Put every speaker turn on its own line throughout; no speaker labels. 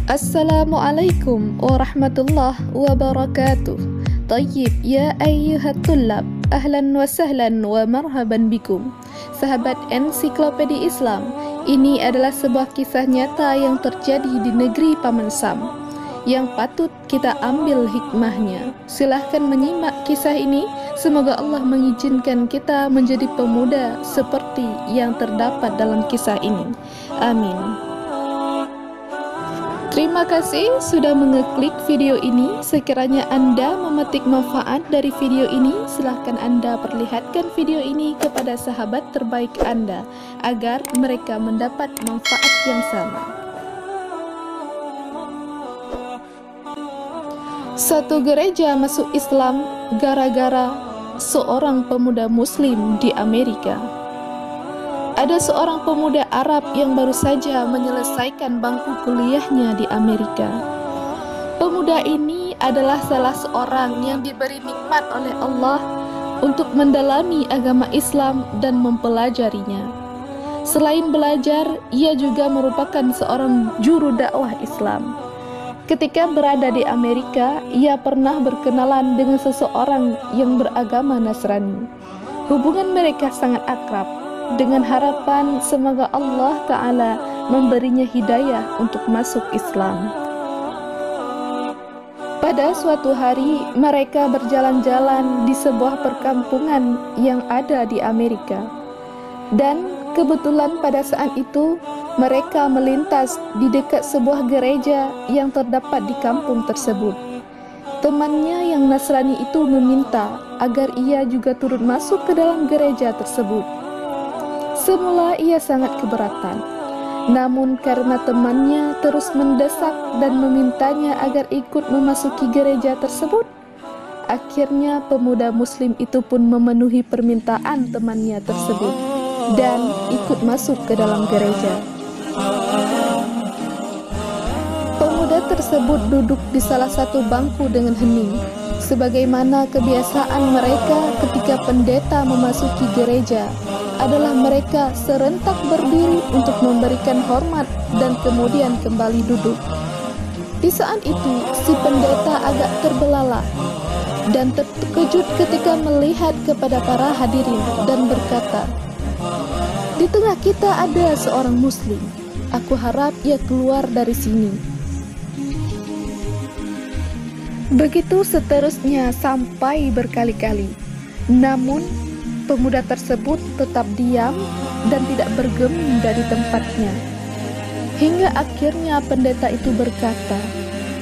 Assalamualaikum warahmatullahi wabarakatuh. Tayyib ya ayyuhat tullab, ahlan wa sahlan wa marhaban bikum. Sahabat Ensiklopedia Islam, ini adalah sebuah kisah nyata yang terjadi di negeri Paman Sam yang patut kita ambil hikmahnya. Silahkan menyimak kisah ini. Semoga Allah mengizinkan kita menjadi pemuda seperti yang terdapat dalam kisah ini. Amin. Terima kasih sudah mengeklik video ini. Sekiranya Anda memetik manfaat dari video ini, silahkan Anda perlihatkan video ini kepada sahabat terbaik Anda agar mereka mendapat manfaat yang sama. Satu gereja masuk Islam gara-gara seorang pemuda Muslim di Amerika. Ada seorang pemuda Arab yang baru saja menyelesaikan bangku kuliahnya di Amerika. Pemuda ini adalah salah seorang yang diberi nikmat oleh Allah untuk mendalami agama Islam dan mempelajarinya. Selain belajar, ia juga merupakan seorang juru dakwah Islam. Ketika berada di Amerika, ia pernah berkenalan dengan seseorang yang beragama Nasrani. Hubungan mereka sangat akrab, dengan harapan semoga Allah Ta'ala memberinya hidayah untuk masuk Islam. Pada suatu hari, mereka berjalan-jalan di sebuah perkampungan yang ada di Amerika. Dan kebetulan pada saat itu, mereka melintas di dekat sebuah gereja yang terdapat di kampung tersebut. Temannya yang Nasrani itu meminta agar ia juga turut masuk ke dalam gereja tersebut. Semula ia sangat keberatan, namun karena temannya terus mendesak dan memintanya agar ikut memasuki gereja tersebut, akhirnya pemuda Muslim itu pun memenuhi permintaan temannya tersebut dan ikut masuk ke dalam gereja. Pemuda tersebut duduk di salah satu bangku dengan hening, sebagaimana kebiasaan mereka ketika pendeta memasuki gereja adalah mereka serentak berdiri untuk memberikan hormat dan kemudian kembali duduk. Di saat itu, si pendeta agak terbelalak dan terkejut ketika melihat kepada para hadirin dan berkata, "Di tengah kita ada seorang Muslim. Aku harap ia keluar dari sini." Begitu seterusnya sampai berkali-kali. Namun, pemuda tersebut tetap diam dan tidak bergeming dari tempatnya. Hingga akhirnya pendeta itu berkata,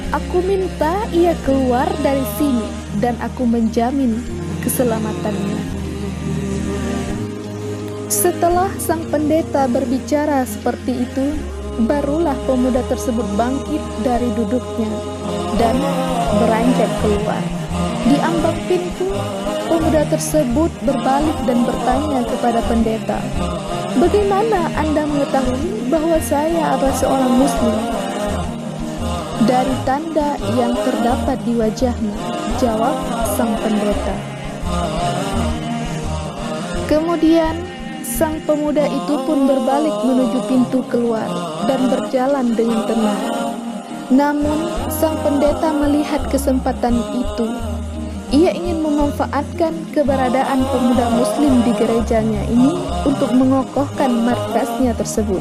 "Aku minta ia keluar dari sini dan aku menjamin keselamatannya." Setelah sang pendeta berbicara seperti itu, barulah pemuda tersebut bangkit dari duduknya dan beranjak keluar. Di ambang pintu, pemuda tersebut berbalik dan bertanya kepada pendeta, "Bagaimana Anda mengetahui bahwa saya adalah seorang Muslim?" "Dari tanda yang terdapat di wajahmu," jawab sang pendeta. Kemudian, sang pemuda itu pun berbalik menuju pintu keluar dan berjalan dengan tenang. Namun, sang pendeta melihat kesempatan itu. Ia ingin memanfaatkan keberadaan pemuda Muslim di gerejanya ini untuk mengokohkan markasnya tersebut,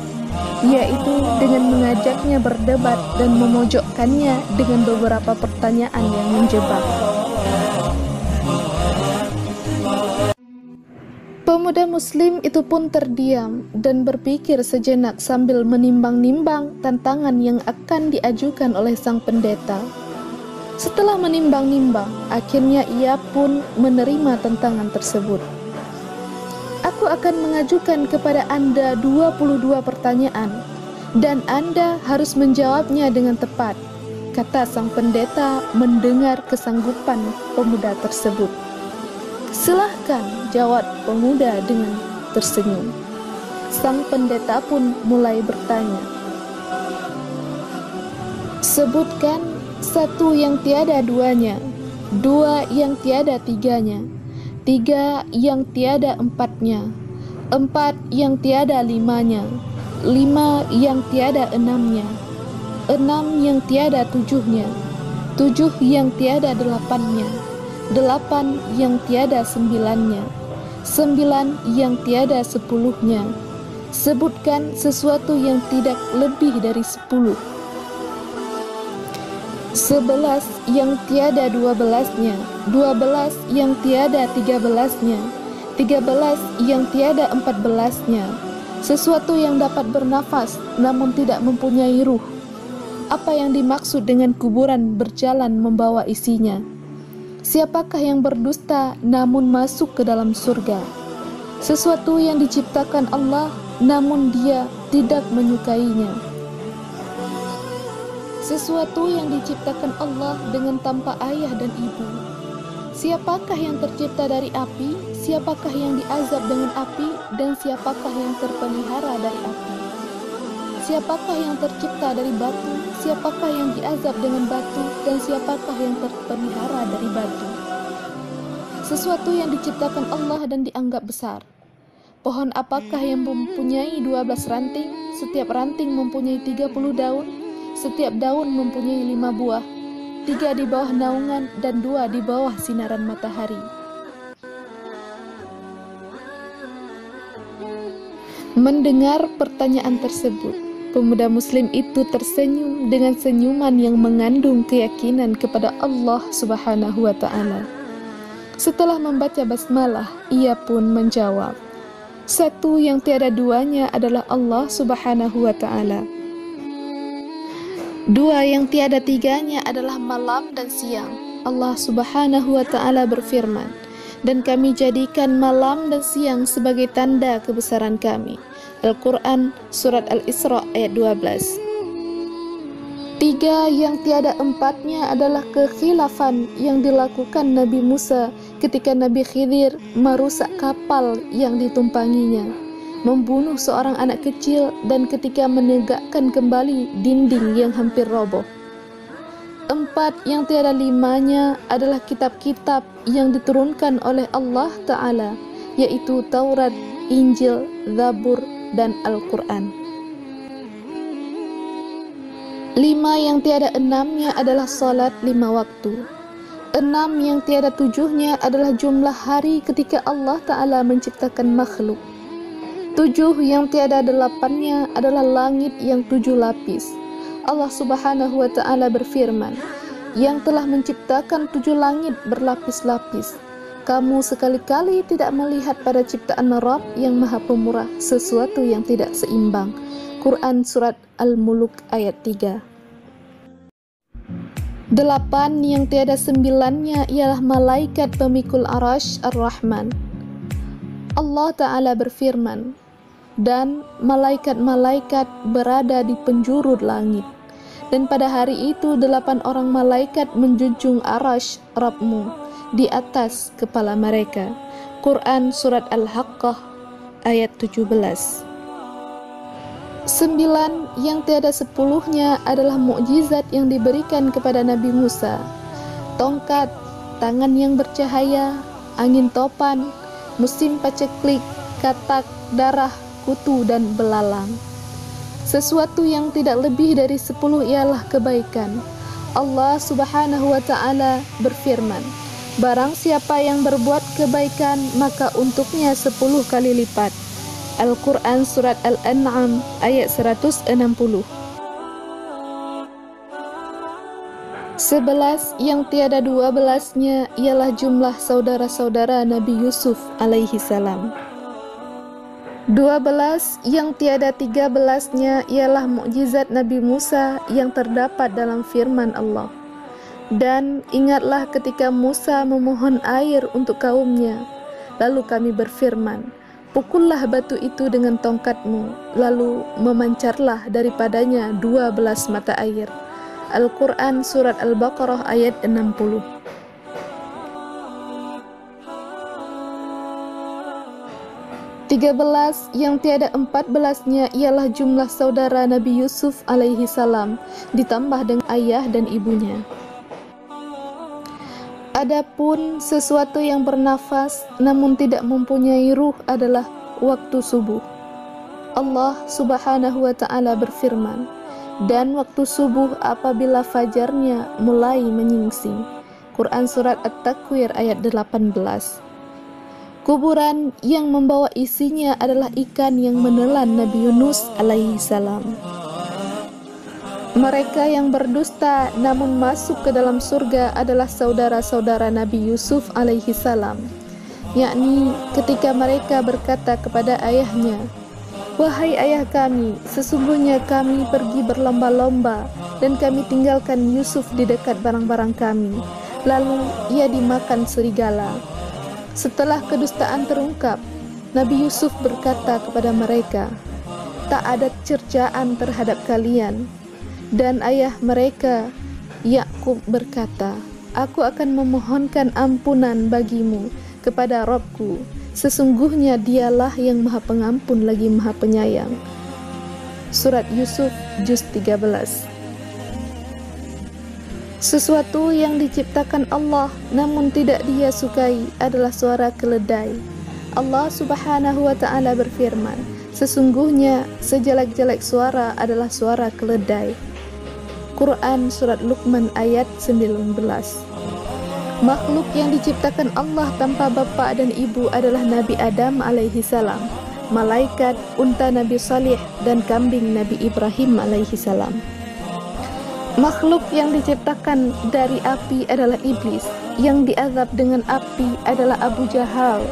yaitu dengan mengajaknya berdebat dan memojokkannya dengan beberapa pertanyaan yang menjebak. Pemuda Muslim itu pun terdiam dan berpikir sejenak sambil menimbang-nimbang tantangan yang akan diajukan oleh sang pendeta. Setelah menimbang-nimbang, akhirnya ia pun menerima tantangan tersebut. "Aku akan mengajukan kepada Anda 22 pertanyaan, dan Anda harus menjawabnya dengan tepat," kata sang pendeta mendengar kesanggupan pemuda tersebut. "Silahkan," jawab pemuda dengan tersenyum. Sang pendeta pun mulai bertanya, "Sebutkan satu yang tiada duanya, dua yang tiada tiganya, tiga yang tiada empatnya, empat yang tiada limanya, 5 yang tiada 6-nya, 6 yang tiada 7-nya, 7 yang tiada 8-nya, 8 yang tiada 9-nya, 9 yang tiada 10-nya. Sebutkan sesuatu yang tidak lebih dari 10. 11 yang tiada 12-nya, 12 yang tiada 13-nya, 13 yang tiada 14-nya. Sesuatu yang dapat bernafas namun tidak mempunyai ruh. Apa yang dimaksud dengan kuburan berjalan membawa isinya? Siapakah yang berdusta namun masuk ke dalam surga? Sesuatu yang diciptakan Allah namun dia tidak menyukainya. Sesuatu yang diciptakan Allah dengan tanpa ayah dan ibu. Siapakah yang tercipta dari api? Siapakah yang diazab dengan api? Dan siapakah yang terpelihara dari api? Siapakah yang tercipta dari batu? Siapakah yang diazab dengan batu? Dan siapakah yang terpelihara dari batu? Sesuatu yang diciptakan Allah dan dianggap besar. Pohon apakah yang mempunyai 12 ranting? Setiap ranting mempunyai 30 daun. Setiap daun mempunyai 5 buah. 3 di bawah naungan dan 2 di bawah sinaran matahari. Mendengar pertanyaan tersebut, pemuda muslim itu tersenyum dengan senyuman yang mengandung keyakinan kepada Allah Subhanahu wa ta'ala. Setelah membaca basmalah, ia pun menjawab, satu yang tiada duanya adalah Allah Subhanahu wa ta'ala. 2 yang tiada tiganya adalah malam dan siang. Allah Subhanahu wa ta'ala berfirman, dan kami jadikan malam dan siang sebagai tanda kebesaran kami. Al-Quran Surat Al-Isra ayat 12. 3 yang tiada empatnya adalah kekhilafan yang dilakukan Nabi Musa ketika Nabi Khidir merusak kapal yang ditumpanginya, membunuh seorang anak kecil, dan ketika menegakkan kembali dinding yang hampir roboh. 4 yang tiada 5-nya adalah kitab-kitab yang diturunkan oleh Allah Ta'ala, yaitu Taurat, Injil, Zabur, dan Al-Quran. 5 yang tiada 6-nya adalah salat 5 waktu. 6 yang tiada 7-nya adalah jumlah hari ketika Allah Ta'ala menciptakan makhluk. 7 yang tiada 8-nya adalah langit yang 7 lapis. Allah Subhanahu wa ta'ala berfirman, yang telah menciptakan 7 langit berlapis-lapis. Kamu sekali-kali tidak melihat pada ciptaan Rabb yang maha pemurah sesuatu yang tidak seimbang. Quran Surat Al-Muluk ayat 3. 8 yang tiada 9-nya ialah malaikat pemikul arash Ar-Rahman. Allah Ta'ala berfirman, dan malaikat-malaikat berada di penjuru langit. Dan pada hari itu 8 orang malaikat menjunjung arash Rabbmu di atas kepala mereka. Quran Surat Al-Haqqah ayat 17. 9 yang tiada 10-nya adalah mukjizat yang diberikan kepada Nabi Musa. Tongkat, tangan yang bercahaya, angin topan, musim paceklik, katak, darah, kutu, dan belalang. Sesuatu yang tidak lebih dari 10 ialah kebaikan. Allah Subhanahu wa ta'ala berfirman, barang siapa yang berbuat kebaikan maka untuknya 10 kali lipat. Al-Quran Surat Al-An'am ayat 160. 11 yang tiada 12-nya ialah jumlah saudara-saudara Nabi Yusuf alaihi salam. 12 yang tiada 13-nya ialah mukjizat Nabi Musa yang terdapat dalam firman Allah. Dan ingatlah ketika Musa memohon air untuk kaumnya, lalu kami berfirman, pukullah batu itu dengan tongkatmu, lalu memancarlah daripadanya 12 mata air. Al-Quran Surat Al-Baqarah ayat 60. 13 yang tiada 14-nya ialah jumlah saudara Nabi Yusuf alaihi salam ditambah dengan ayah dan ibunya. Adapun sesuatu yang bernafas namun tidak mempunyai ruh adalah waktu subuh. Allah Subhanahu wa ta'ala berfirman, dan waktu subuh apabila fajarnya mulai menyingsing. Quran Surat At-Takwir ayat 18. Kuburan yang membawa isinya adalah ikan yang menelan Nabi Yunus alaihi salam. Mereka yang berdusta namun masuk ke dalam surga adalah saudara-saudara Nabi Yusuf alaihi salam, yakni ketika mereka berkata kepada ayahnya, "Wahai ayah kami, sesungguhnya kami pergi berlomba-lomba dan kami tinggalkan Yusuf di dekat barang-barang kami, lalu ia dimakan serigala." Setelah kedustaan terungkap, Nabi Yusuf berkata kepada mereka, "Tak ada cercaan terhadap kalian." Dan ayah mereka, Yakub, berkata, "Aku akan memohonkan ampunan bagimu kepada Rabbku. Sesungguhnya dialah yang maha pengampun lagi maha penyayang." Surat Yusuf juz 13. Sesuatu yang diciptakan Allah namun tidak dia sukai adalah suara keledai. Allah Subhanahu wa ta'ala berfirman, "Sesungguhnya sejelek-jelek suara adalah suara keledai." Quran Surat Luqman ayat 19. Makhluk yang diciptakan Allah tanpa bapa dan ibu adalah Nabi Adam alaihi salam, malaikat, unta Nabi Salih, dan kambing Nabi Ibrahim alaihi salam. Makhluk yang diciptakan dari api adalah iblis, yang diazab dengan api adalah Abu Jahal,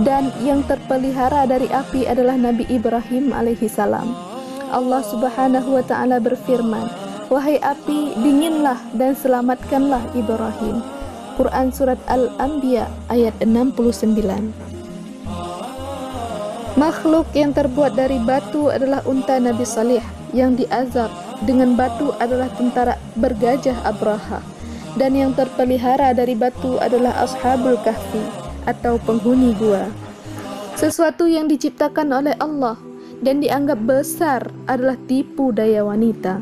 dan yang terpelihara dari api adalah Nabi Ibrahim alaihi salam. Allah Subhanahu wa ta'ala berfirman, "Wahai api, dinginlah dan selamatkanlah Ibrahim." Quran Surat Al-Anbiya ayat 69. Makhluk yang terbuat dari batu adalah unta Nabi Salih, yang diazab dengan batu adalah tentara bergajah Abraha, dan yang terpelihara dari batu adalah Ashabul Kahfi atau penghuni gua. Sesuatu yang diciptakan oleh Allah dan dianggap besar adalah tipu daya wanita.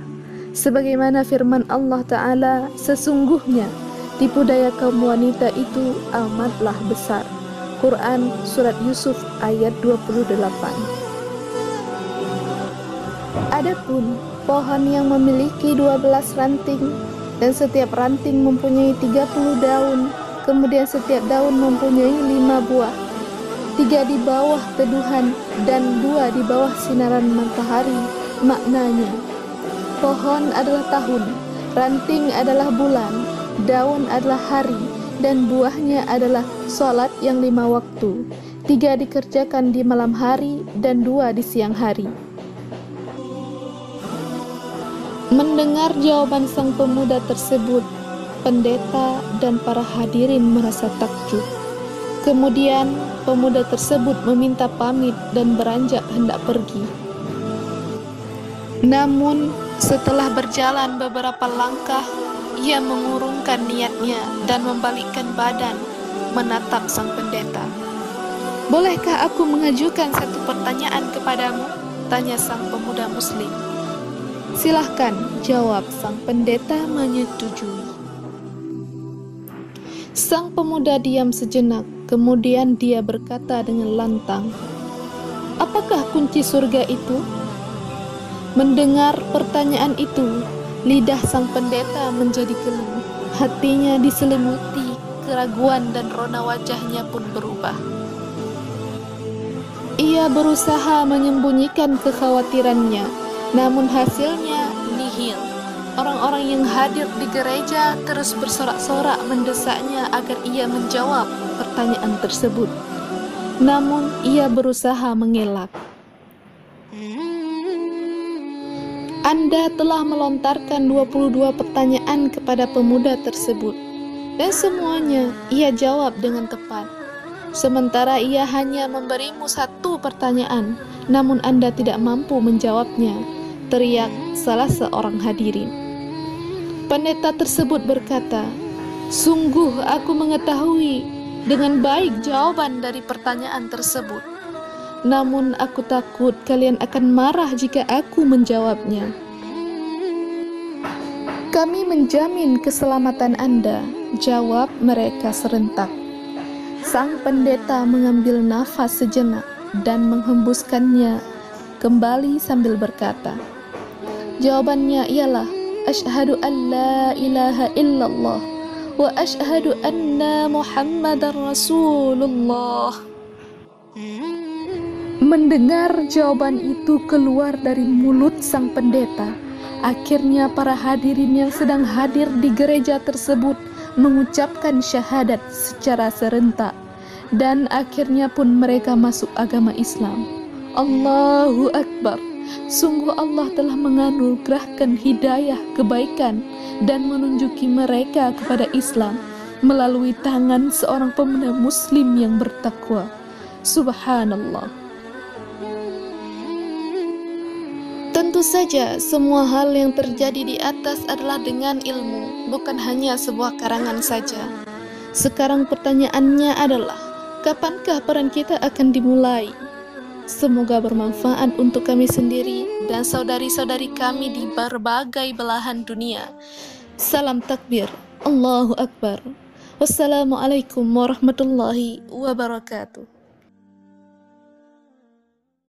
Sebagaimana firman Allah Ta'ala, "Sesungguhnya tipu daya kaum wanita itu amatlah besar." Quran Surat Yusuf ayat 28. Adapun pohon yang memiliki 12 ranting dan setiap ranting mempunyai 30 daun, kemudian setiap daun mempunyai 5 buah, 3 di bawah teduhan dan 2 di bawah sinaran matahari. Maknanya, pohon adalah tahun, ranting adalah bulan, daun adalah hari, dan buahnya adalah sholat yang 5 waktu, 3 dikerjakan di malam hari dan 2 di siang hari. Mendengar jawaban sang pemuda tersebut, pendeta dan para hadirin merasa takjub. Kemudian pemuda tersebut meminta pamit dan beranjak hendak pergi. Namun setelah berjalan beberapa langkah, ia mengurungkan niatnya dan membalikkan badan menatap sang pendeta. "Bolehkah aku mengajukan satu pertanyaan kepadamu?" tanya sang pemuda muslim. "Silahkan," jawab sang pendeta menyetujui. Sang pemuda diam sejenak, kemudian dia berkata dengan lantang, "Apakah kunci surga itu?" Mendengar pertanyaan itu, lidah sang pendeta menjadi keluh, hatinya diselimuti keraguan dan rona wajahnya pun berubah. Ia berusaha menyembunyikan kekhawatirannya, namun hasilnya nihil. Orang-orang yang hadir di gereja terus bersorak-sorak mendesaknya agar ia menjawab pertanyaan tersebut. Namun ia berusaha mengelak. "Anda telah melontarkan 22 pertanyaan kepada pemuda tersebut, dan semuanya ia jawab dengan tepat. Sementara ia hanya memberimu 1 pertanyaan, namun Anda tidak mampu menjawabnya," teriak salah seorang hadirin. Pendeta tersebut berkata, "Sungguh aku mengetahui dengan baik jawaban dari pertanyaan tersebut. Namun aku takut kalian akan marah jika aku menjawabnya." "Kami menjamin keselamatan Anda," jawab mereka serentak. Sang pendeta mengambil nafas sejenak dan menghembuskannya kembali sambil berkata, Jawabannya ialah asyhadu an la ilaha illallah wa asyhadu anna Muhammadar Rasulullah. Mendengar jawaban itu keluar dari mulut sang pendeta, akhirnya para hadirin yang sedang hadir di gereja tersebut mengucapkan syahadat secara serentak, dan akhirnya pun mereka masuk agama Islam. Allahu Akbar. Sungguh Allah telah menganugerahkan hidayah kebaikan dan menunjuki mereka kepada Islam melalui tangan seorang pemuda muslim yang bertakwa. Subhanallah. Tentu saja semua hal yang terjadi di atas adalah dengan ilmu, bukan hanya sebuah karangan saja. Sekarang pertanyaannya adalah, kapankah peran kita akan dimulai? Semoga bermanfaat untuk kami sendiri dan saudari-saudari kami di berbagai belahan dunia. Salam takbir, Allahu Akbar. Wassalamualaikum warahmatullahi wabarakatuh.